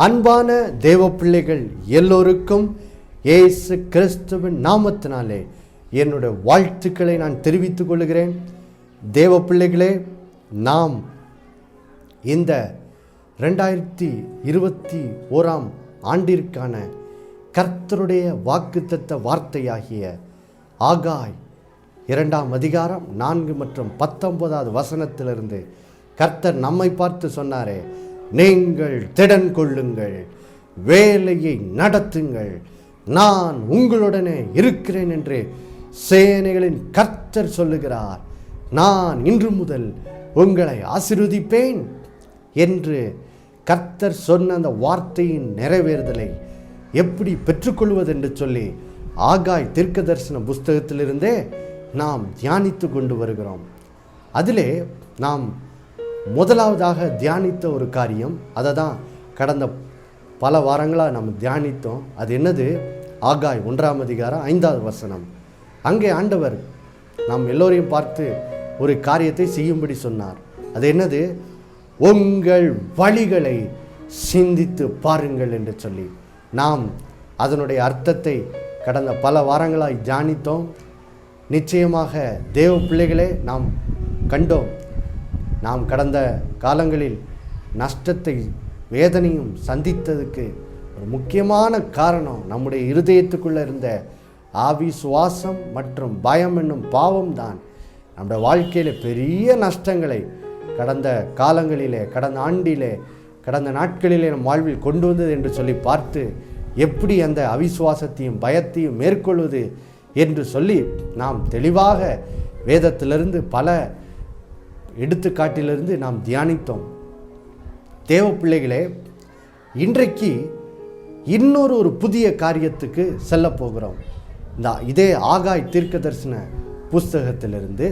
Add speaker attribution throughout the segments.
Speaker 1: அன்பான தேவ பிள்ளைகள் எல்லோருக்கும் இயேசு கிறிஸ்துவின் நாமத்தினாலே என்னுடைய வாழ்த்துக்களை நான் தெரிவித்துக் கொள்கிறேன். தேவ பிள்ளைகளே, நாம் இந்த 2021 ஆண்டிற்கான கர்த்தருடைய வாக்குத்தத்த வார்த்தையாகிய ஆகாய் 2 அதிகாரம் 4 மற்றும் 19 வசனத்திலிருந்து கர்த்தர் நம்மை பார்த்து சொன்னாரே, நீங்கள் திடன் கொள்ளுங்கள், வேலையை நடத்துங்கள், நான் உங்களுடனே இருக்கிறேன் என்று சேனைகளின் கர்த்தர் சொல்லுகிறார். நான் இன்று முதல் உங்களை ஆசீர்வதிப்பேன் என்று கர்த்தர் சொன்ன அந்த வார்த்தையின் நிறைவேறுதலை எப்படி பெற்றுக்கொள்வது என்று சொல்லி ஆகாய் தீர்க்கதரிசன புஸ்தகத்திலிருந்தே நாம் தியானித்து கொண்டு வருகிறோம். அதிலே நாம் முதலாவதாக தியானித்த ஒரு காரியம், அதை தான் கடந்த பல வாரங்களாக நாம் தியானித்தோம். அது என்னது? ஆகாய் 1 அதிகாரம் 5 வசனம். அங்கே ஆண்டவர் நாம் எல்லோரையும் பார்த்து ஒரு காரியத்தை செய்யும்படி சொன்னார். அது என்னது? உங்கள் வழிகளை சிந்தித்து பாருங்கள் என்று சொல்லி நாம் அதனுடைய அர்த்தத்தை கடந்த பல வாரங்களாக தியானித்தோம். நிச்சயமாக தேவ பிள்ளைகளே, நாம் கண்டோம், நாம் கடந்த காலங்களில் நஷ்டத்தை வேதனையும் சந்தித்ததுக்கு ஒரு முக்கியமான காரணம் நம்முடைய இருதயத்துக்குள்ளே இருந்த ஆவிசுவாசம் மற்றும் பயம் என்னும் பாவம் தான் நம்முடைய வாழ்க்கையில் பெரிய நஷ்டங்களை கடந்த காலங்களிலே, கடந்த ஆண்டிலே, கடந்த நாட்களிலே நம் வாழ்வில் கொண்டு வந்தது என்று சொல்லி பார்த்து எப்படி அந்த அவிசுவாசத்தையும் பயத்தையும் மேற்கொள்வது என்று சொல்லி நாம் தெளிவாக வேதத்திலிருந்து பல எடுத்துக்காட்டிலிருந்து நாம் தியானித்தோம். தேவ பிள்ளைகளே, இன்றைக்கு இன்னொரு புதிய காரியத்துக்கு செல்ல போகிறோம். இதே ஆகாய் தீர்க்கதரிசன புஸ்தகத்திலிருந்து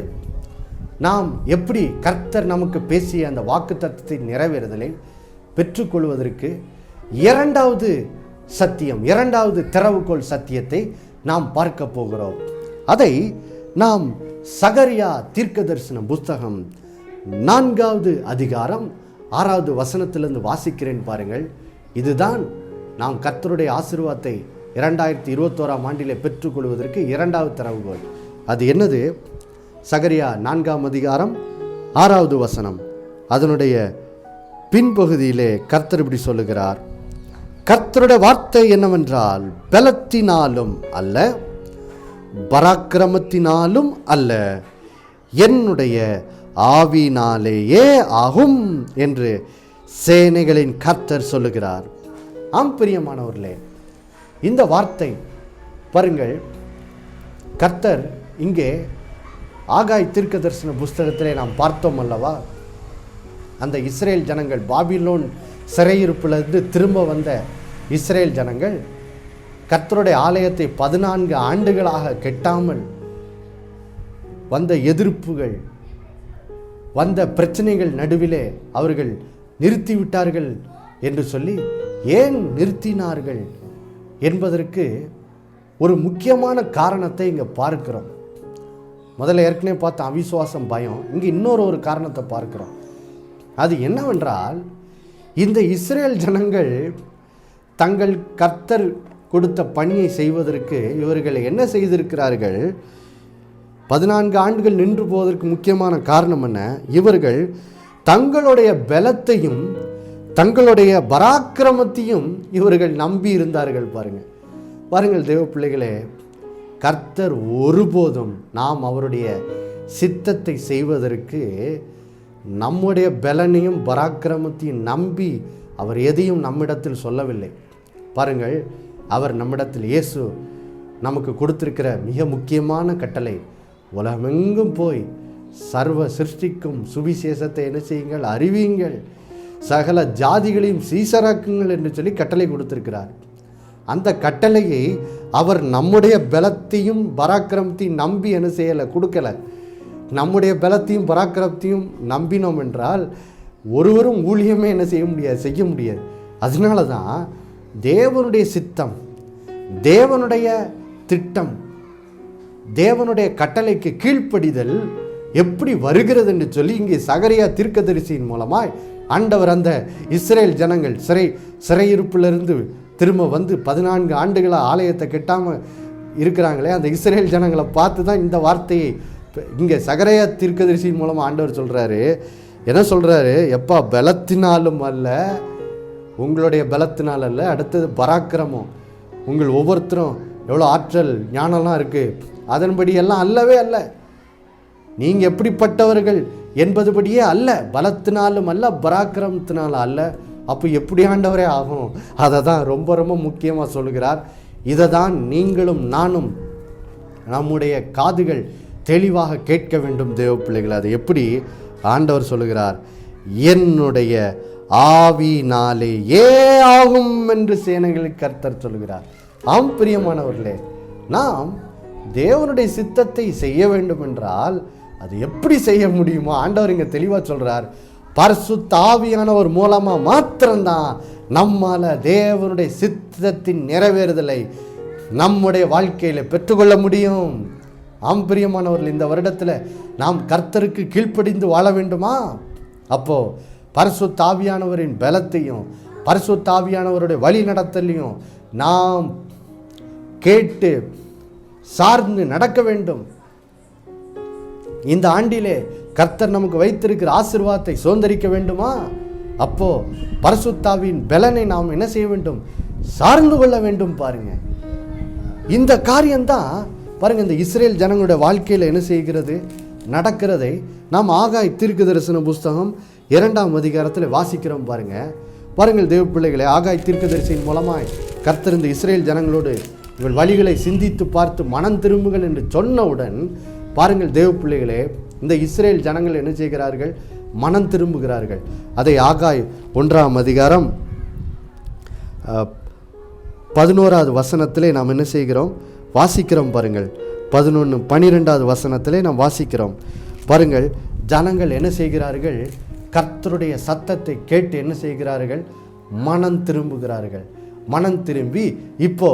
Speaker 1: நாம் எப்படி கர்த்தர் நமக்கு பேசிய அந்த வாக்குத்தத்தத்தின் நிறைவேறுதலை பெற்றுக்கொள்வதற்கு இரண்டாவது திறவுகோல் சத்தியத்தை நாம் பார்க்க போகிறோம். அதை நாம் சகரியா தீர்க்கதரிசன புஸ்தகம் 4 அதிகாரம் 6 வசனத்திலிருந்து வாசிக்கிறேன் பாருங்கள். இதுதான் நாம் கர்த்தருடைய ஆசீர்வாதத்தை 2021 ஆண்டிலே பெற்றுக்கொள்வதற்கு இரண்டாவது திறவுகோல். அது என்னது? சகரியா 4 அதிகாரம் 6 வசனம். அதனுடைய பின்பகுதியிலே கர்த்தர் இப்படி சொல்லுகிறார், கர்த்தருடைய வார்த்தை என்னவென்றால், பலத்தினாலும் அல்ல, பராக்கிரமத்தினாலும் அல்ல, என்னுடைய ஆவினாலேயே ஆகும் என்று சேனைகளின் கர்த்தர் சொல்லுகிறார். ஆம் பிரியமானவர்களே, இந்த வார்த்தை பாருங்கள், கர்த்தர் இங்கே ஆகாய் தீர்க்கதரிசன புஸ்தகத்திலே நாம் பார்த்தோம் அல்லவா, அந்த இஸ்ரேல் ஜனங்கள் பாபிலோன் சிறையிருப்பிலிருந்து திரும்ப வந்த இஸ்ரேல் ஜனங்கள் கர்த்தருடைய ஆலயத்தை 14 ஆண்டுகளாக கெட்டாமல் வந்த எதிர்ப்புகள், வந்த பிரச்சனைகள் நடுவிலே அவர்கள் நிறுத்திவிட்டார்கள் என்று சொல்லி, ஏன் நிறுத்தினார்கள் என்பதற்கு ஒரு முக்கியமான காரணத்தை இங்கே பார்க்கிறோம். முதல்ல ஏற்கனவே பார்த்த அவிசுவாசம், பயம். இங்கே இன்னொரு காரணத்தை பார்க்கிறோம். அது என்னவென்றால், இந்த இஸ்ரேல் ஜனங்கள் தங்கள் கர்த்தர் கொடுத்த பணியை செய்வதற்கு இவர்கள் என்ன செய்திருக்கிறார்கள்? 14 ஆண்டுகள் நின்று போவதற்கு முக்கியமான காரணம் என்ன? இவர்கள் தங்களுடைய பலத்தையும் தங்களுடைய பராக்கிரமத்தையும் இவர்கள் நம்பி இருந்தார்கள். பாருங்கள் தேவ பிள்ளைகளே, கர்த்தர் ஒருபோதும் நாம் அவருடைய சித்தத்தை செய்வதற்கு நம்முடைய பலனையும் பராக்கிரமத்தையும் நம்பி அவர் எதையும் நம்மிடத்தில் சொல்லவில்லை. பாருங்கள், அவர் நம்மிடத்தில், இயேசு நமக்கு கொடுத்திருக்கிற மிக முக்கியமான கட்டளை, உலகமெங்கும் போய் சர்வ சிருஷ்டிக்கும் சுவிசேஷத்தை என்ன செய்யுங்கள்? அறிவியுங்கள், சகல ஜாதிகளையும் சீசராக்குங்கள் என்று சொல்லி கட்டளை கொடுத்திருக்கிறார். அந்த கட்டளையை அவர் நம்முடைய பலத்தையும் பராக்கிரமத்தையும் நம்பி என்ன செய்யலை? கொடுக்கலை. நம்முடைய பலத்தையும் பராக்கிரமத்தையும் நம்பினோம் என்றால் ஒருவரும் ஊழியமே என்ன செய்ய முடியாது. அதனால தான் தேவனுடைய சித்தம், தேவனுடைய திட்டம், தேவனுடைய கட்டளைக்கு கீழ்ப்படிதல் எப்படி வருகிறது என்று சொல்லி இங்கே சகரியா தீர்க்கதரிசியின் மூலமாய் ஆண்டவர் அந்த இஸ்ரேல் ஜனங்கள் சிறையிருப்பிலிருந்து திரும்ப வந்து 14 ஆண்டுகளாக ஆலயத்தை கெட்டாமல் இருக்கிறாங்களே, அந்த இஸ்ரேல் ஜனங்களை பார்த்து தான் இந்த வார்த்தையை இங்கே சகரியா தீர்க்கதரிசியின் மூலமாக ஆண்டவர் சொல்கிறாரு. என்ன சொல்கிறாரு? எப்பா பலத்தினாலும் அல்ல, உங்களுடைய பலத்தினால் அல்ல, அடுத்தது பராக்கிரமம். உங்கள் ஒவ்வொருத்தரும் எவ்வளோ ஆற்றல் ஞானம்லாம் இருக்குது, அதன்படி எல்லாம் அல்லவே அல்ல. நீங்கள் எப்படிப்பட்டவர்கள் என்பதுபடியே அல்ல, பலத்தினாலும் அல்ல, பராக்கிரமத்தினாலும் அல்ல. அப்போ எப்படி ஆண்டவரே ஆகும்? அதை தான் ரொம்ப ரொம்ப முக்கியமாக சொல்லுகிறார். இதை தான் நீங்களும் நானும் நம்முடைய காதுகள் தெளிவாக கேட்க வேண்டும் தேவ பிள்ளைகள். அது எப்படி ஆண்டவர் சொல்லுகிறார்? என்னுடைய ஆவினாலேயே ஆகும் என்று சேனைகளுக்கு கர்த்தர் சொல்லுகிறார். ஆம் பிரியமானவர்களே, நாம் தேவனுடைய சித்தத்தை செய்ய வேண்டும் என்றால் அது எப்படி செய்ய முடியுமோ ஆண்டவர் இங்கே தெளிவாக சொல்கிறார். பரிசுத்த ஆவியானவர் மூலமாக மாத்திரம்தான் நம்மால் தேவனுடைய சித்தத்தின் நிறைவேறுதலை நம்முடைய வாழ்க்கையில் பெற்றுக்கொள்ள முடியும். ஆம் பிரியமானவர்கள், இந்த வருடத்தில் நாம் கர்த்தருக்கு கீழ்ப்படிந்து வாழ வேண்டுமா? அப்போது பரிசுத்த ஆவியானவரின் பலத்தையும் பரிசுத்த ஆவியானவருடைய வழி நடத்தலையும் நாம் கேட்டு சார்ந்து நடக்க வேண்டும். இந்த ஆண்டிலே கர்த்தர் நமக்கு வைத்திருக்கிற ஆசீர்வாதத்தை சுதந்தரிக்க வேண்டுமா? அப்போ பரிசுத்தாவின் பலனை நாம் என்ன செய்ய வேண்டும்? சார்ந்து கொள்ள வேண்டும். பாருங்க, இந்த காரியம்தான் பாருங்க இந்த இஸ்ரேல் ஜனங்களுடைய வாழ்க்கையில் என்ன செய்கிறது நடக்கிறதை நாம் ஆகாய் தீர்க்கதரிசன புஸ்தகம் 2ஆம் அதிகாரத்தில் வாசிக்கிறோம். பாருங்கள் தேவ பிள்ளைகளை, ஆகாய் தீர்க்கதரிசியின் மூலமாய் கர்த்தர் இந்த இஸ்ரேல் ஜனங்களோடு இவள் வழிகளை சிந்தித்து பார்த்து மனம் திரும்புகள் என்று சொன்னவுடன் பாருங்கள் தேவ பிள்ளைகளே, இந்த இஸ்ரேல் ஜனங்கள் என்ன செய்கிறார்கள்? மனம் திரும்புகிறார்கள். அதை ஆகாய் 1ஆம் அதிகாரம் 11வது வசனத்திலே நாம் என்ன செய்கிறோம்? வாசிக்கிறோம். பாருங்கள் 11, 12வது வசனத்திலே நாம் வாசிக்கிறோம். பாருங்கள், ஜனங்கள் என்ன செய்கிறார்கள்? கர்த்தருடைய சத்தத்தை கேட்டு என்ன செய்கிறார்கள்? மனம் திரும்புகிறார்கள். மனம் திரும்பி இப்போ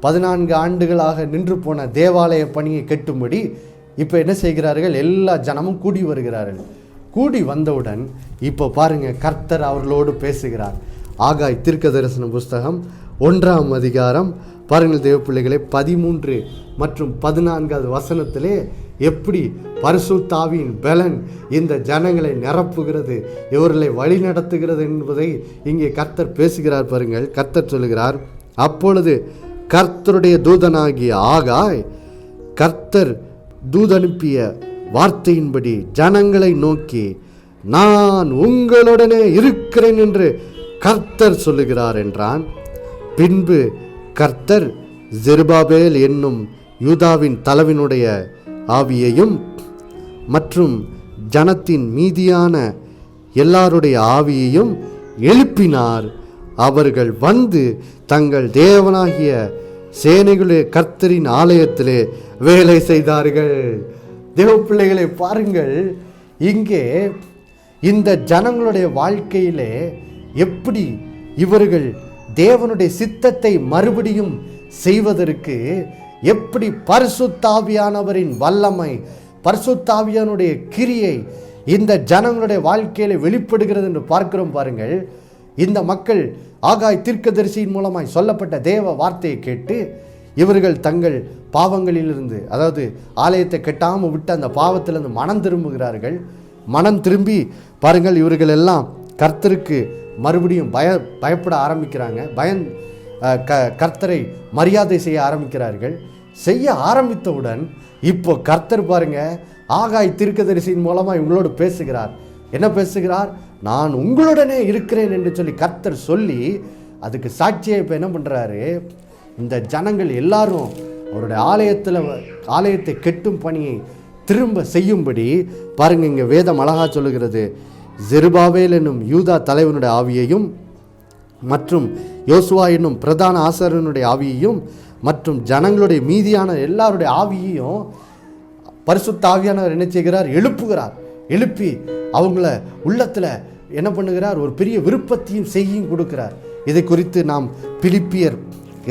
Speaker 1: 14 ஆண்டுகளாக நின்று போன தேவாலய பணியை கட்டும்படி இப்போ என்ன செய்கிறார்கள்? எல்லா ஜனமும் கூடி வருகிறார்கள். கூடி வந்தவுடன் இப்போ பாருங்க, கர்த்தர் அவர்களோடு பேசுகிறார். ஆகாய் தீர்க்கதரிசன புஸ்தகம் 1ஆம் அதிகாரம் பாருங்கள் தேவ பிள்ளைகளே, 13 மற்றும் 14வது வசனத்திலே எப்படி பரிசுத்த ஆவியின் பலன் இந்த ஜனங்களை நிரப்புகிறது, இவர்களை வழி நடத்துகிறது என்பதை இங்கே கர்த்தர் பேசுகிறார். பாருங்கள், கர்த்தர் சொல்லுகிறார், அப்பொழுது கர்த்தருடைய தூதனாகிய ஆகாய் கர்த்தர் தூதனுப்பிய வார்த்தையின்படி ஜனங்களை நோக்கி, நான் உங்களுடனே இருக்கிறேன் என்று கர்த்தர் சொல்லுகிறார் என்றான். பின்பு கர்த்தர் செருபாபேல் என்னும் யூதாவின் தலைவனுடைய ஆவியையும் மற்றும் ஜனத்தின் மீதியான எல்லாருடைய ஆவியையும் எழுப்பினார். அவர்கள் வந்து தங்கள் தேவனாகிய சேனைகளுடைய கர்த்தரின் ஆலயத்திலே வேலை செய்தார்கள். தேவ பிள்ளைகளை பாருங்கள், இங்கே இந்த ஜனங்களுடைய வாழ்க்கையிலே எப்படி இவர்கள் தேவனுடைய சித்தத்தை மறுபடியும் செய்வதற்கு எப்படி பரிசுத்த ஆவியானவரின் வல்லமை, பரிசுத்த ஆவியானுடைய கிரியை இந்த ஜனங்களுடைய வாழ்க்கையில வெளிப்படுகிறது என்று பார்க்கிறோம். பாருங்கள், இந்த மக்கள் ஆகாய் தீர்க்கதரிசியின் மூலமாய் சொல்லப்பட்ட தேவ வார்த்தையை கேட்டு இவர்கள் தங்கள் பாவங்களிலிருந்து, அதாவது ஆலயத்தை கட்டாமல் விட்டு அந்த பாவத்திலிருந்து மனம் திரும்புகிறார்கள். மனம் திரும்பி பாருங்கள், இவர்கள் எல்லாம் கர்த்தருக்கு மறுபடியும் பயப்பட ஆரம்பிக்கிறாங்க. கர்த்தரை மரியாதை செய்ய ஆரம்பிக்கிறார்கள். செய்ய ஆரம்பித்தவுடன் இப்போ கர்த்தர் பாருங்க, ஆகாய் தீர்க்கதரிசியின் மூலமாக இவங்களோடு பேசுகிறார். என்ன பேசுகிறார்? நான் உங்களுடனே இருக்கிறேன் என்று சொல்லி கர்த்தர் சொல்லி, அதுக்கு சாட்சியை இப்போ என்ன பண்ணுறாரு? இந்த ஜனங்கள் எல்லாரும் அவருடைய ஆலயத்தை கெட்டும் பணியை திரும்ப செய்யும்படி பாருங்க, இங்கே வேதம் அழகா சொல்லுகிறது. செருபாபேல் என்னும் யூதா தலைவனுடைய ஆவியையும் மற்றும் யோசுவா என்னும் பிரதான ஆசாரியனுடைய ஆவியையும் மற்றும் ஜனங்களுடைய மீதியான எல்லாருடைய ஆவியையும் பரிசுத்த ஆவியானவர் என்ன செய்கிறார்? எழுப்புகிறார். எழுப்பி அவங்கள உள்ளத்தில் என்ன பண்ணுகிறார்? ஒரு பெரிய விருப்பத்தையும் செய்யும் கொடுக்கிறார். இதை குறித்து நாம் பிலிப்பியர்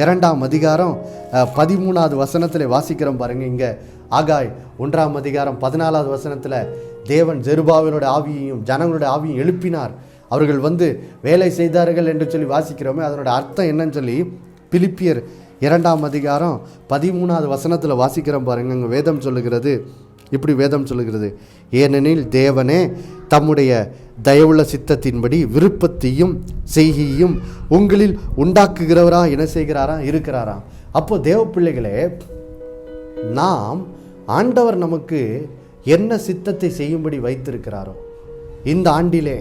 Speaker 1: 2ஆம் அதிகாரம் 13வது வசனத்தில் வாசிக்கிறோம். பாருங்க, இங்கே ஆகாய் 1ஆம் அதிகாரம் 14வது வசனத்தில் தேவன் செருபாபேலுடைய ஆவியையும் ஜனங்களுடைய ஆவியையும் எழுப்பினார், அவர்கள் வந்து வேலை செய்தார்கள் என்று சொல்லி வாசிக்கிறோமே. அதனுடைய அர்த்தம் என்னன்னு சொல்லி பிலிப்பியர் 2ஆம் அதிகாரம் 13வது வசனத்தில் வாசிக்கிறோம் பாருங்க. அங்கே வேதம் சொல்லுகிறது, இப்படி வேதம் சொல்லுகிறது, ஏனெனில் தேவனே தம்முடைய தயவுள்ள சித்தத்தின்படி விருப்பத்தையும் செய்கையும் உங்களில் உண்டாக்குகிறவரா என்ன செய்கிறாராம், இருக்கிறாராம். அப்போ தேவ பிள்ளைகளே, நாம் ஆண்டவர் நமக்கு என்ன சித்தத்தை செய்யும்படி வைத்திருக்கிறாரோ இந்த ஆண்டிலே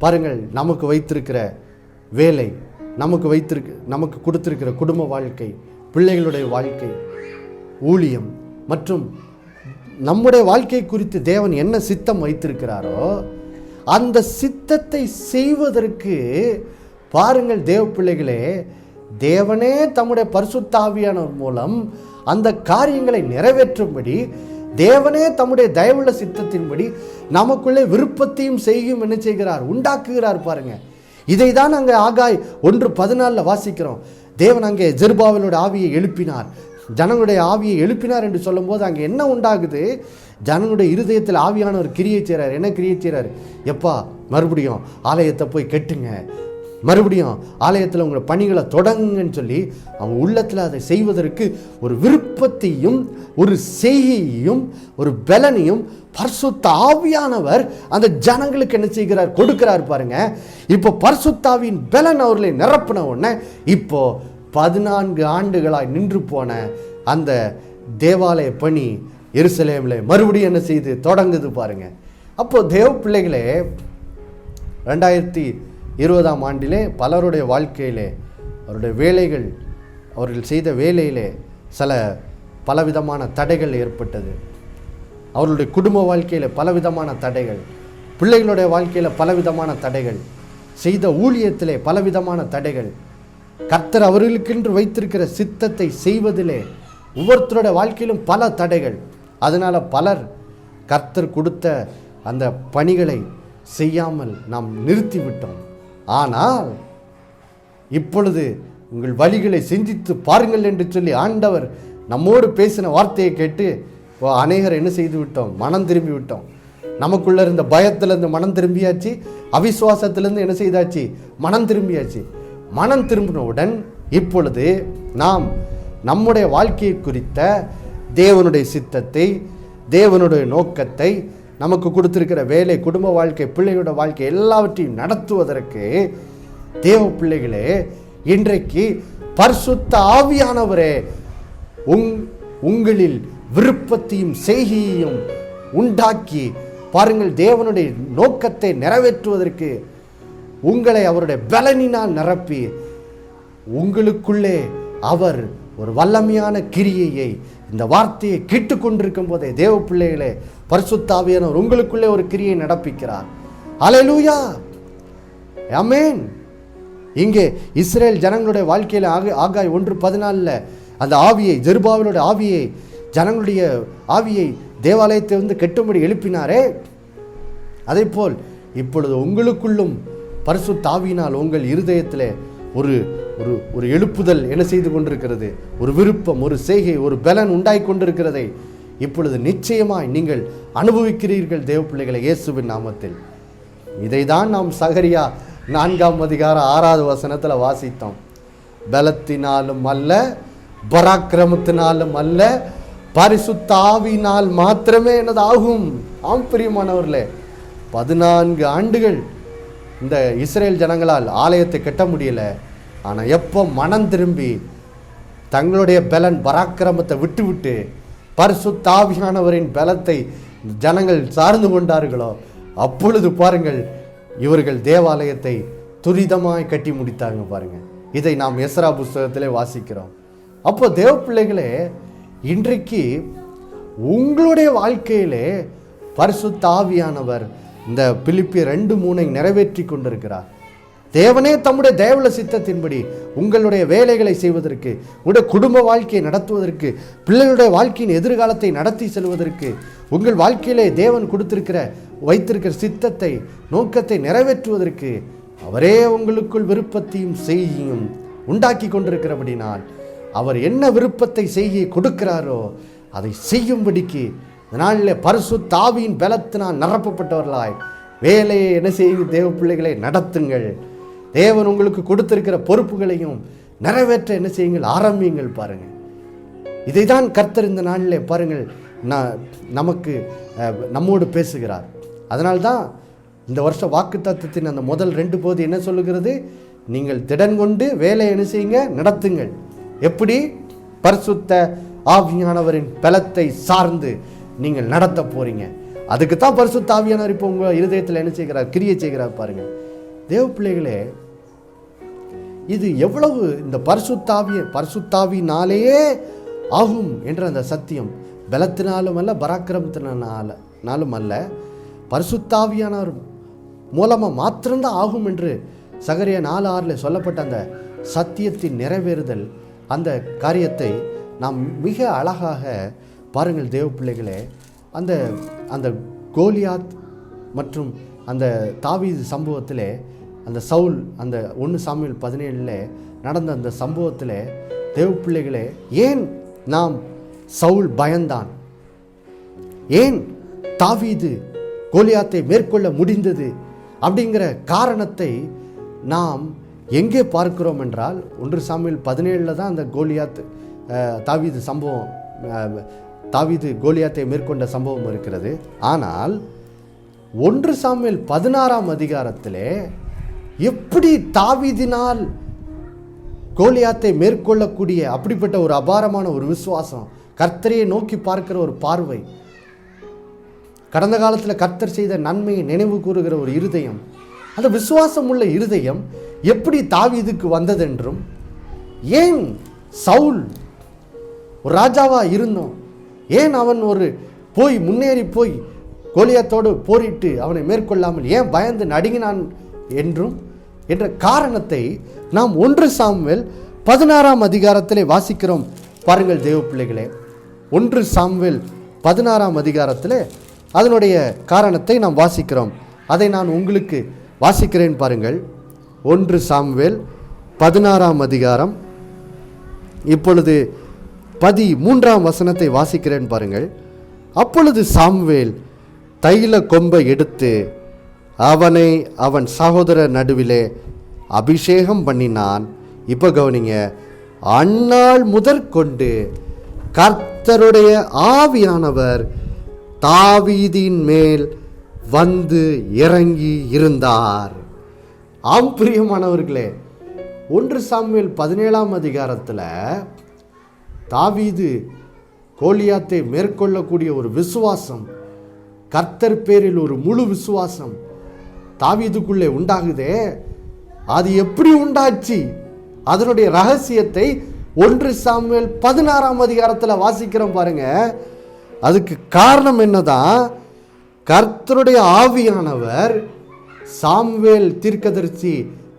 Speaker 1: பாருங்கள், நமக்கு வைத்திருக்கிற வேலை, நமக்கு கொடுத்திருக்கிற குடும்ப வாழ்க்கை, பிள்ளைகளுடைய வாழ்க்கை, ஊழியம் மற்றும் நம்முடைய வாழ்க்கை குறித்து தேவன் என்ன சித்தம் வைத்திருக்கிறாரோ அந்த சித்தத்தை செய்வதற்கு பாருங்கள் தேவ பிள்ளைகளே, தேவனே தம்முடைய பரிசுத்த ஆவியானவர் மூலம் அந்த காரியங்களை நிறைவேற்றும்படி தேவனே தம்முடைய தயவுள்ள சித்தத்தின்படி நமக்குள்ளே விருப்பத்தையும் செய்யும் என்ன செய்கிறார், உண்டாக்குகிறார். பாருங்க, இதை தான் அங்கே ஆகாய் 1:14 வாசிக்கிறோம். தேவன் அங்கே செருபாபேலோட ஆவியை எழுப்பினார், ஜனங்களுடைய ஆவியை எழுப்பினார் என்று சொல்லும்போது அங்கே என்ன உண்டாகுது, ஜனங்களுடைய இருதயத்தில் ஆவியானவர் கிரியை செய்கிறார். என்ன கிரியை செய்கிறார், எப்பா மறுபடியும் ஆலயத்தை போய் கட்டுங்க, மறுபடியும் ஆலயத்தில் உங்களை பணிகளை தொடங்குங்கன்னு சொல்லி அவங்க உள்ளத்தில் அதை செய்வதற்கு ஒரு விருப்பத்தையும் ஒரு செய்கையையும் ஒரு பலனையும் பரிசுத்த ஆவியானவர் அந்த ஜனங்களுக்கு என்ன செய்கிறார், கொடுக்கிறார். பாருங்க, இப்போ பரிசுத்த ஆவியின் பலன் அவர்களை நிரப்பின உடனே இப்போ 14 ஆண்டுகளாய் நின்று போன அந்த தேவாலய பணி எருசலேமில் மறுபடியும் என்ன செய்து தொடங்குது. பாருங்க, அப்போ தேவ பிள்ளைகளே, 2020ஆம் ஆண்டிலே பலருடைய வாழ்க்கையிலே அவருடைய வேலைகள், அவர்கள் செய்த வேலையிலே பலவிதமான தடைகள் ஏற்பட்டது. அவர்களுடைய குடும்ப வாழ்க்கையில் பலவிதமான தடைகள், பிள்ளைகளுடைய வாழ்க்கையில் பலவிதமான தடைகள், செய்த ஊழியத்திலே பலவிதமான தடைகள், கர்த்தர் அவர்களுக்கென்று வைத்திருக்கிற சித்தத்தை செய்வதிலே ஒவ்வொருத்தருடைய வாழ்க்கையிலும் பல தடைகள். அதனால் பலர் கர்த்தர் கொடுத்த அந்த பணிகளை செய்யாமல் நாம் நிறுத்திவிட்டோம். ஆனால் இப்பொழுது உங்கள் வழிகளை சிந்தித்து பாருங்கள் என்று சொல்லி ஆண்டவர் நம்மோடு பேசின வார்த்தையை கேட்டு அநேகர் என்ன செய்து விட்டோம், மனம் திரும்பி விட்டோம். நமக்குள்ள இருந்த பயத்திலிருந்து மனம் திரும்பியாச்சு, அவிசுவாசத்திலிருந்து என்ன செய்தாச்சு, மனம் திரும்பியாச்சு. மனம் திரும்பினவுடன் இப்பொழுது நாம் நம்முடைய வாழ்க்கையை குறித்த தேவனுடைய சித்தத்தை, தேவனுடைய நோக்கத்தை, நமக்கு கொடுத்திருக்கிற வேலை, குடும்ப வாழ்க்கை, பிள்ளையோட வாழ்க்கை எல்லாவற்றையும் நடத்துவதற்கு தேவ பிள்ளைகளே, இன்றைக்கு பரிசுத்த ஆவியானவரே உங்களில் விருப்பத்தையும் செய்கையையும் உண்டாக்கி பாருங்கள், தேவனுடைய நோக்கத்தை நிறைவேற்றுவதற்கு உங்களை அவருடைய பலனினால் நிரப்பி உங்களுக்குள்ளே அவர் ஒரு வல்லமையான கிரியையை, இந்த வார்த்தையை கேட்டுக்கொண்டிருக்கும் போதே தேவ பிள்ளைகளே, பரிசுத்த ஆவியானவர் உங்களுக்குள்ளே ஒரு கிரியை நடப்பிக்கிறார். அல்லேலூயா, ஆமென். இங்கே இஸ்ரேல் ஜனங்களுடைய வாழ்க்கையில் ஆகாய் 1:14 அந்த ஆவியை, செருபாபேலோட ஆவியை, ஜனங்களுடைய ஆவியை தேவாலயத்தை வந்து கட்டும்படி எழுப்பினாரே, அதே போல் இப்பொழுது உங்களுக்குள்ளும் பரிசுத்த ஆவியினால் உங்கள் இருதயத்தில் ஒரு ஒரு ஒரு எழுப்புதல் என்ன செய்து கொண்டிருக்கிறது, ஒரு விருப்பம், ஒரு செய்கை, ஒரு பலன் உண்டாய் கொண்டிருக்கிறதை இப்பொழுது நிச்சயமாய் நீங்கள் அனுபவிக்கிறீர்கள் தேவ பிள்ளைகளை, இயேசுவின் நாமத்தில். இதை தான் நாம் சகரியா 4ஆம் அதிகாரம் 6வது வசனத்தில் வாசித்தோம். பலத்தினாலும் அல்ல, பராக்கிரமத்தினாலும் அல்ல, பரிசுத்த ஆவியினால் மாத்திரமே என்னது ஆகும். ஆம் பிரியமானவர்களே, 14 ஆண்டுகள் இந்த இஸ்ரேல் ஜனங்களால் ஆலயத்தை கட்ட முடியல. ஆனால் எப்போ மனம் திரும்பி தங்களுடைய பலன் பராக்கிரமத்தை விட்டு பரிசுத்த ஆவியானவரின் பலத்தை ஜனங்கள் சார்ந்து கொண்டார்களோ அப்பொழுது பாருங்கள், இவர்கள் தேவாலயத்தை துரிதமாய் கட்டி முடித்தாங்க. பாருங்க, இதை நாம் எஸ்ரா புஸ்தகத்திலே வாசிக்கிறோம். அப்போ தேவ பிள்ளைகளே, இன்றைக்கு உங்களுடைய வாழ்க்கையிலே பரிசுத்த ஆவியானவர் இந்த பிலிப்பியர் 2:3 நிறைவேற்றி கொண்டிருக்கிறார். தேவனே தம்முடைய தயவுள்ள சித்தத்தின்படி உங்களுடைய வேலைகளை செய்வதற்கு, உங்களுடைய குடும்ப வாழ்க்கையை நடத்துவதற்கு, பிள்ளைகளுடைய வாழ்க்கையின் எதிர்காலத்தை நடத்தி செல்வதற்கு, உங்கள் வாழ்க்கையிலே தேவன் வைத்திருக்கிற சித்தத்தை, நோக்கத்தை நிறைவேற்றுவதற்கு அவரே உங்களுக்குள் விருப்பத்தையும் செய்கையும் உண்டாக்கி கொண்டிருக்கிறபடினால் அவர் என்ன விருப்பத்தை செய்ய கொடுக்கிறாரோ அதை செய்யும்படிக்கு அதனால பரிசுத்த ஆவியின் பலத்தினால் நிரப்பப்பட்டவர்களாய் வேலையை என்ன செய்யுங்க, தேவ பிள்ளைகளை நடத்துங்கள். தேவன் உங்களுக்கு கொடுத்திருக்கிற பொறுப்புகளையும் நிறைவேற்ற என்ன செய்யுங்கள், ஆரம்பியுங்கள். பாருங்கள், இதை தான் கர்த்தர் இந்த நாளில் பாருங்கள் நமக்கு நம்மோடு பேசுகிறார். அதனால்தான் இந்த வருஷ வாக்குத்தத்தத்தின் அந்த முதல் 2 போது என்ன சொல்லுகிறது, நீங்கள் திடன் கொண்டு வேலையை என்ன செய்யுங்க, நடத்துங்கள். எப்படி? பரிசுத்த ஆவியானவரின் பலத்தை சார்ந்து நீங்கள் நடத்த போறீங்க. அதுக்கு தான் பரிசுத்த ஆவியானவர் இப்போ உங்கள் இருதயத்தில் என்ன செய்கிறார், கிரியை செய்கிறார். பாருங்கள் தேவ பிள்ளைகளே, இது எவ்வளவு இந்த பரிசுத்தாவினாலேயே ஆகும் என்ற அந்த சத்தியம் பலத்தினாலும் அல்ல, பராக்கிரமத்தினாலும் அல்ல, பரிசுத்தாவியானவர் மூலமாக மாத்திரம்தான் ஆகும் என்று சகரியா 4:6 சொல்லப்பட்ட அந்த சத்தியத்தின் நிறைவேறுதல், அந்த காரியத்தை நாம் மிக அழகாக பாருங்கள் தேவ பிள்ளைகளே. அந்த அந்த கோலியாத் மற்றும் அந்த தாவீது சம்பவத்திலே, அந்த சவுல் அந்த 1 சாமுவேல் 17 நடந்த அந்த சம்பவத்தில் தேவ பிள்ளைகளே, ஏன் நாம் சவுல் பயந்தான், ஏன் தாவீது கோலியாத்தை மேற்கொள்ள முடிந்தது அப்படிங்கிற காரணத்தை நாம் எங்கே பார்க்கிறோம் என்றால் 1 சாமுவேல் 17 தான் அந்த கோலியாத் தாவீது சம்பவம், தாவீது கோலியாத்தை மேற்கொண்ட சம்பவம் இருக்கிறது. ஆனால் 1 சாமுவேல் 16 அதிகாரத்திலே எப்படி தாவீதினால் கோலியாத்தை மேற்கொள்ளக்கூடிய அப்படிப்பட்ட ஒரு அபாரமான ஒரு விசுவாசம், கர்த்தரையை நோக்கி பார்க்கிற ஒரு பார்வை, கடந்த காலத்தில் கர்த்தர் செய்த நன்மையை நினைவு கூறுகிற ஒரு இருதயம், அந்த விசுவாசம் உள்ள இருதயம் எப்படி தாவீதுக்கு வந்ததென்றும், ஏன் சவுல் ஒரு ராஜாவா இருந்தோம், ஏன் அவன் முன்னேறி போய் கோலியாத்தோடு போரிட்டு அவனை மேற்கொள்ளாமல் ஏன் பயந்து நடுங்கினான் என்ற காரணத்தை நாம் 1 சாமுவேல் 16 அதிகாரத்திலே வாசிக்கிறோம். பாருங்கள் தேவ பிள்ளைகளே, 1 சாமுவேல் 16 அதிகாரத்திலே அதனுடைய காரணத்தை நாம் வாசிக்கிறோம். அதை நான் உங்களுக்கு வாசிக்கிறேன். பாருங்கள், 1 சாமுவேல் 16 அதிகாரம், இப்பொழுது 13 வசனத்தை வாசிக்கிறேன். பாருங்கள், அப்பொழுது சாமுவேல் தைல கொம்பை எடுத்து அவனை அவன் சகோதரர் நடுவிலே அபிஷேகம் பண்ணினான். இப்போ கவனிங்க, அந்நாள் முதற்கொண்டு கர்த்தருடைய ஆவியானவர் தாவீதின் மேல் வந்து இறங்கி இருந்தார். ஆம் பிரியமானவர்களே, 1 சாமுவேல் 17 அதிகாரத்தில் தாவீது கோலியாத்தை மேற்கொள்ளக்கூடிய ஒரு விசுவாசம், கர்த்தர் பேரில் ஒரு முழு விசுவாசம் தாவீதுக்குள்ளே உண்டாகுதே, அது எப்படி உண்டாச்சு, அதனுடைய ரகசியத்தை 1 சாமுவேல் 16 அதிகாரத்தில் வாசிக்கிறோம். பாருங்க, அதுக்கு காரணம் என்னதான், கர்த்தருடைய ஆவியானவர் சாமுவேல் தீர்க்கதரிசி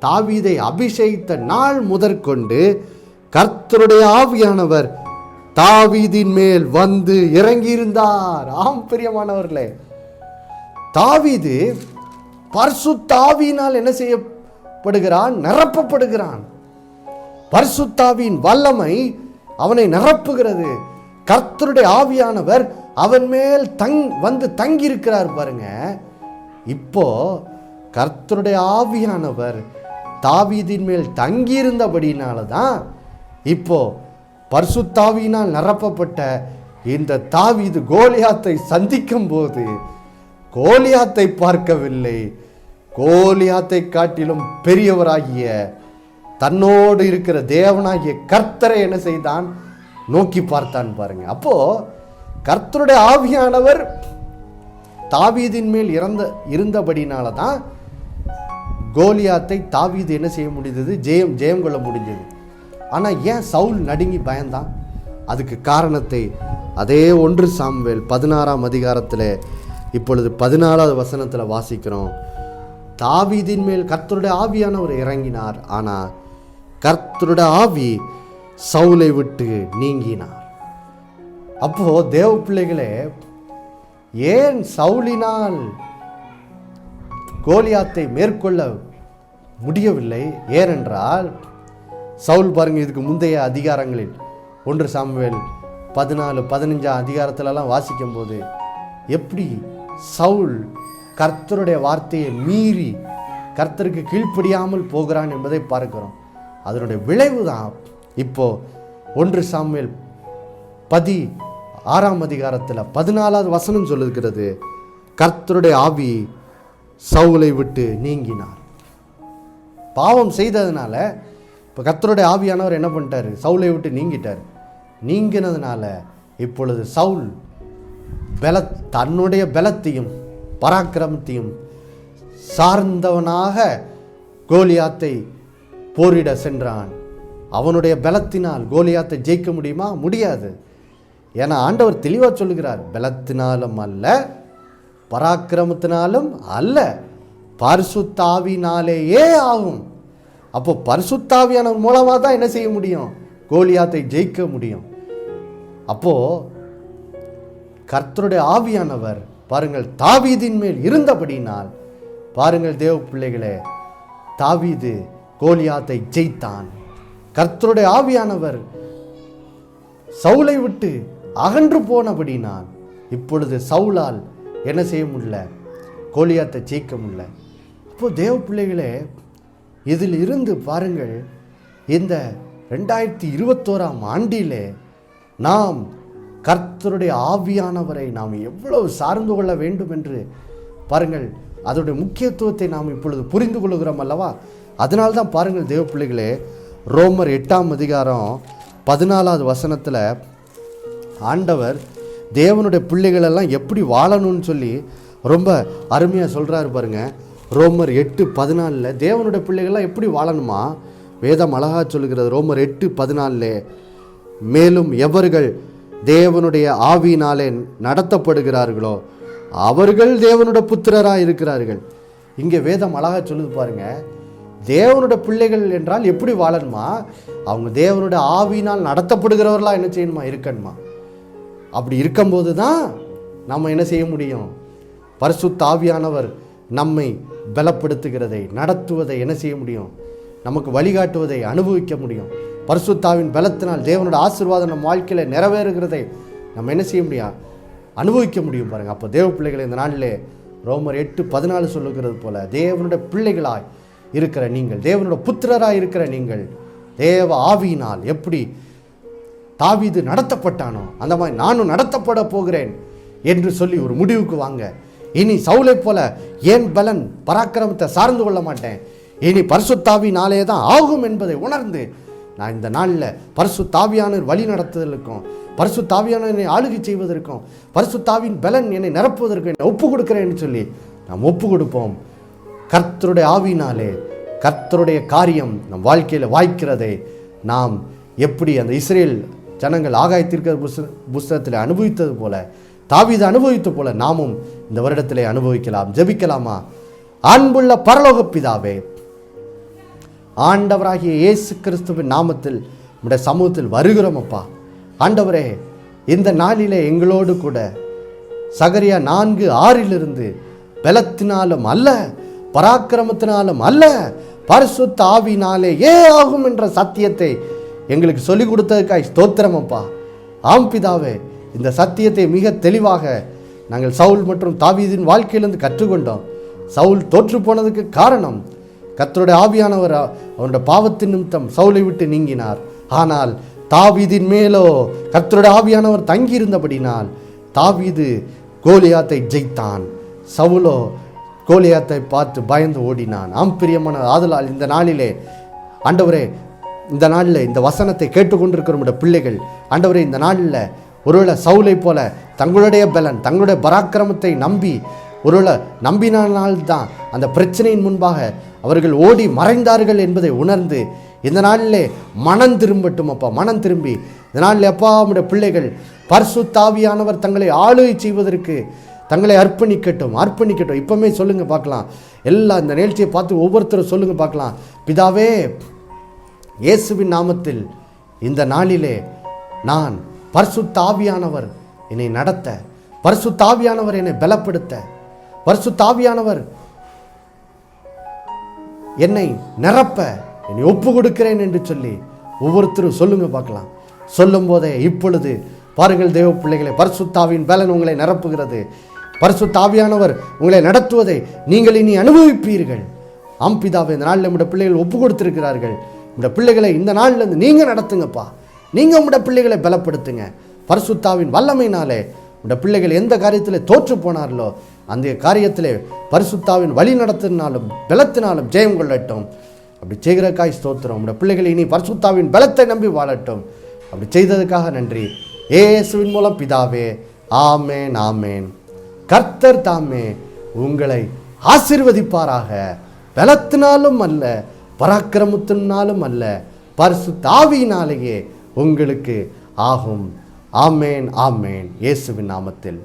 Speaker 1: தாவீதை அபிஷேகித்த நாள் முதற்கொண்டு கர்த்தருடைய ஆவியானவர் தாவீதின் மேல் வந்து இறங்கியிருந்தார். ஆம் பிரியமானவர்களே, தாவீது பரிசுத்த ஆவியினால் என்ன செய்யப்படுகிறான், நிரப்பப்படுகிறான். பரிசுத்த ஆவியின் வல்லமை அவனை நிரப்புகிறது. கர்த்தருடைய ஆவியானவர் அவன் மேல் வந்து தங்கி இருக்கிறார். பாருங்க, இப்போ கர்த்தருடைய ஆவியானவர் தாவீதின் மேல் தங்கியிருந்தபடினால தான் இப்போ பரிசுத்தாவியினால் நிரப்பப்பட்ட இந்த தாவீது கோலியாத்தை சந்திக்கும் போது கோலியாத்தை பார்க்கவில்லை, கோலியாத்தை காட்டிலும் பெரியவராகிய தன்னோடு இருக்கிற தேவனாகிய கர்த்தரை என்ன செய்தான், நோக்கி பார்த்தான். பாருங்க, அப்போ கர்த்தருடைய ஆவியானவர் தாவீதின் மேல் இருந்தபடினால தான் கோலியாத்தை தாவீது என்ன செய்ய முடிந்தது, ஜெயம் கொள்ள முடிந்தது. ஆனால் ஏன் சவுல் நடுங்கி பயந்தான்? அதுக்கு காரணத்தை அதே 1 சாமுவேல் 16 அதிகாரத்தில் இப்பொழுது 14 வசனத்தில் வாசிக்கிறோம். தாவீதின் மேல் கர்த்தருடைய ஆவியானவர் இறங்கினார், ஆனால் கர்த்தருடைய ஆவி சவுலை விட்டு நீங்கினார். அப்போ தேவ பிள்ளைகளே, ஏன் சவுலினால் கோலியாத்தை மேற்கொள்ள முடியவில்லை? ஏனென்றால் சவுல் பாருங்க, இதுக்கு முந்தைய அதிகாரங்களில் 1 சாமுவேல் 14, 15 அதிகாரத்திலலாம் வாசிக்கும் போது எப்படி சவுல் கர்த்தருடைய வார்த்தையை மீறி கர்த்தருக்கு கீழ்ப்படியாமல் போகிறான் என்பதை பார்க்கிறோம். அதனுடைய விளைவு தான் இப்போ 1 சாமுவேல் 16 அதிகாரத்தில் 14வது வசனம் சொல்லுகிறது, கர்த்தருடைய ஆவி சவுலை விட்டு நீங்கினார். பாவம் செய்ததுனால இப்போ கர்த்தருடைய ஆவியானவர் என்ன பண்ணிட்டாரு? சவுலை விட்டு நீங்கிட்டார். நீங்கினதுனால இப்பொழுது சவுல் தன்னுடைய பலத்தையும் பராக்கிரமத்தையும் சார்ந்தவனாக கோலியாத்தை போரிட சென்றான். அவனுடைய பலத்தினால் கோலியாத்தை ஜெயிக்க முடியுமா? முடியாது. ஏன்னா ஆண்டவர் தெளிவாக சொல்லுகிறார், பலத்தினாலும் அல்ல, பராக்கிரமத்தினாலும் அல்ல, பரிசுத்த ஆவியினாலேயே ஆகும். அப்போ பரிசுத்த மூலமாக தான் என்ன செய்ய முடியும்? கோலியாத்தை ஜெயிக்க முடியும். அப்போ கர்த்தருடைய ஆவியானவர் பாருங்கள் தாவீதின் மேல் இருந்தபடினால், பாருங்கள் தேவ பிள்ளைகளே, தாவீது கோலியாத்தை ஜெயித்தான். கர்த்தருடைய ஆவியானவர் சவுலை விட்டு அகன்று போனபடினால் இப்பொழுது சவுலால் என்ன செய்ய முடியல? கோலியாத்தை ஜெயிக்க முடியல. இப்போ தேவ பிள்ளைகளே, இதில் இருந்து பாருங்கள், இந்த 2021ஆம் ஆண்டிலே நாம் கர்த்தருடைய ஆவியானவரை நாம் எவ்வளவு சார்ந்து கொள்ள வேண்டும் என்று பாருங்கள், அதோடைய முக்கியத்துவத்தை நாம் இப்பொழுது புரிந்து கொள்கிறோம் அல்லவா? அதனால்தான் பாருங்கள் தேவ பிள்ளைகளே, ரோமர் 8ஆம் அதிகாரம் 14வது வசனத்தில் ஆண்டவர் தேவனுடைய பிள்ளைகளெல்லாம் எப்படி வாழணும்னு சொல்லி ரொம்ப அருமையாக சொல்கிறாரு பாருங்க. ரோமர் 8:14 தேவனுடைய பிள்ளைகள்லாம் எப்படி வாழணுமா வேதம் அழகாக சொல்லுகிறது. ரோமர் 8:14 மேலும் எவர்கள் தேவனுடைய ஆவியினாலே நடத்தப்படுகிறார்களோ அவர்கள் தேவனுடைய புத்திரராக இருக்கிறார்கள். இங்கே வேதம் அழகாக சொல்லுது பாருங்க. தேவனுடைய பிள்ளைகள் என்றால் எப்படி வாழணுமா? அவங்க தேவனுடைய ஆவியினால் நடத்தப்படுகிறவர்களா என்ன செய்யணுமா? இருக்கணுமா? அப்படி இருக்கும்போது தான் நம்ம என்ன செய்ய முடியும்? பரிசுத்த ஆவியானவர் நம்மை பலப்படுத்துகிறதை, நடத்துவதை என்ன செய்ய முடியும்? நமக்கு வழிகாட்டுவதை அனுபவிக்க முடியும். பரிசுத்தாவின் பலத்தினால் தேவனுடைய ஆசீர்வாதம் நம்ம வாழ்க்கையில் நிறைவேறுகிறதை நம்ம என்ன செய்ய முடியும்? அனுபவிக்க முடியும் பாருங்கள். அப்போ தேவ பிள்ளைகளை இந்த நாளிலே ரோமர் 8:14 சொல்லுகிறது போல, தேவனுடைய பிள்ளைகளாய் இருக்கிற நீங்கள், தேவனுடைய புத்திரராய் இருக்கிற நீங்கள், தேவ ஆவியினால் எப்படி தாவீது நடத்தப்பட்டானோ அந்த மாதிரி நானும் நடத்தப்பட போகிறேன் என்று சொல்லி ஒரு முடிவுக்கு வாங்க. இனி சவுலை போல ஏன் பலன் பராக்கிரமத்தை சார்ந்து கொள்ள மாட்டேன், இனி பரிசுத்தாவினாலே தான் ஆகும் என்பதை உணர்ந்து நான் இந்த நாளில் பரிசுத்தாவியானவர் வழி நடத்துதலுக்கும், பரிசுத்தாவியானவரை ஆளுகை செய்வதற்கும், பரிசுத்தாவின் பலன் என்னை நிரப்புவதற்கும் என்னை ஒப்பு கொடுக்கிறேன்னு சொல்லி நாம் ஒப்பு கொடுப்போம். கர்த்தருடைய ஆவியினாலே கர்த்தருடைய காரியம் நம் வாழ்க்கையில் வாய்க்கிறதை நாம் எப்படி அந்த இஸ்ரேல் ஜனங்கள் ஆகாயத்திற்கு புஸ்தகத்தில் அனுபவித்தது போல, தாவீது அனுபவித்த போல நாமும் இந்த வருடத்திலே அனுபவிக்கலாம். ஜெபிக்கலாமா? அன்புள்ள பரலோக பிதாவே, ஆண்டவராகிய இயேசு கிறிஸ்துவின் நாமத்தில் நம்முடைய சமூகத்தில் வருகிறோம் அப்பா. ஆண்டவரே, இந்த நாளிலே எங்களோடு கூட சகரியா 4:6 பலத்தினாலும் அல்ல, பராக்கிரமத்தினாலும் அல்ல, பரிசுத்த ஆவியினாலே ஆகும் என்ற சத்தியத்தை எங்களுக்கு சொல்லிக் கொடுத்ததுக்காய் ஸ்தோத்திரம் அப்பா. ஆம் பிதாவே, இந்த சத்தியத்தை மிக தெளிவாக நாங்கள் சவுல் மற்றும் தாவீதின் வாழ்க்கையிலிருந்து கற்றுக்கொண்டோம். சவுல் தோற்று போனதுக்கு காரணம் கர்த்தருடைய ஆவியானவர் அவருடைய பாவத்தின் நிமித்தம் சவுலை விட்டு நீங்கினார். ஆனால் தாவீதின் மேலோ கர்த்தருடைய ஆவியானவர் தங்கியிருந்தபடினால் தாவீது கோலியாத்தை ஜெயித்தான். சவுலோ கோலியாத்தை பார்த்து பயந்து ஓடினான். ஆம் பிரியமான ஆதலால் இந்த நாளிலே ஆண்டவரே, இந்த நாளில் இந்த வசனத்தை கேட்டுக்கொண்டிருக்கிற பிள்ளைகள் ஆண்டவரே, இந்த நாளில் ஒருவேளை சவுலை போல தங்களுடைய பலன், தங்களுடைய பராக்கிரமத்தை நம்பி ஒருவேளை நம்பினால்தான் அந்த பிரச்சனையின் முன்பாக அவர்கள் ஓடி மறைந்தார்கள் என்பதை உணர்ந்து இந்த நாளிலே மனம் திரும்பட்டும் அப்பா. மனம் திரும்பி இந்த நாளில் அப்பா நம்முடைய பிள்ளைகள் பரிசுத்த ஆவியானவர் தங்களை ஆளுகை செய்வதற்கு தங்களை அர்ப்பணிக்கட்டும். இப்பவுமே சொல்லுங்க பார்க்கலாம். எல்லாம் இந்த நிகழ்ச்சியை பார்த்து ஒவ்வொருத்தரும் சொல்லுங்க பார்க்கலாம். பிதாவே, இயேசுவின் நாமத்தில் இந்த நாளிலே நான் பரிசுத்த ஆவியானவர் என்னை நடத்த, பரிசுத்த ஆவியானவர் என்னை பலப்படுத்த, பரிசுத்த ஆவியானவர் என்னை நிரப்ப என்னை ஒப்பு கொடுக்கிறேன் என்று சொல்லி ஒவ்வொருத்தரும் சொல்லுங்க பார்க்கலாம். சொல்லும் போதே இப்பொழுது பாருங்கள் தேவ பிள்ளைகளை, பரிசுத்தாவியின் பலன் உங்களை நிரப்புகிறது. பரிசுத்த ஆவியானவர் உங்களை நடத்துவதை நீங்கள் இனி அனுபவிப்பீர்கள். ஆம் பிதாவே, இந்த நாளில் நம்முடைய பிள்ளைகள் ஒப்பு கொடுத்திருக்கிறார்கள். இந்த பிள்ளைகளை இந்த நாளில் இருந்து நீங்கள் நடத்துங்கப்பா. நீங்கள் உங்களுடைய பிள்ளைகளை பலப்படுத்துங்க. பரிசுத்தாவின் வல்லமையினாலே உங்களுடைய பிள்ளைகள் எந்த காரியத்தில் தோற்று போனார்களோ அந்த காரியத்திலே பரிசுத்தாவின் வழி நடத்தினாலும் பலத்தினாலும் ஜெயம் கொள்ளட்டும். அப்படி செய்கிறக்காய் ஸ்தோத்திரம். உங்களுடைய பிள்ளைகள் இனி பரிசுத்தாவின் பலத்தை நம்பி வாழட்டும். அப்படி செய்ததுக்காக நன்றி. இயேசுவின் மூலம் பிதாவே, ஆமேன், ஆமேன். கர்த்தர் தாமே உங்களை ஆசீர்வதிப்பாராக. பலத்தினாலும் அல்ல, பராக்கிரமத்தினாலும் அல்ல, பரிசுத்த ஆவியினாலேயே உங்களுக்கு ஆகும். ஆமேன், ஆமேன். இயேசுவின் நாமத்தில்.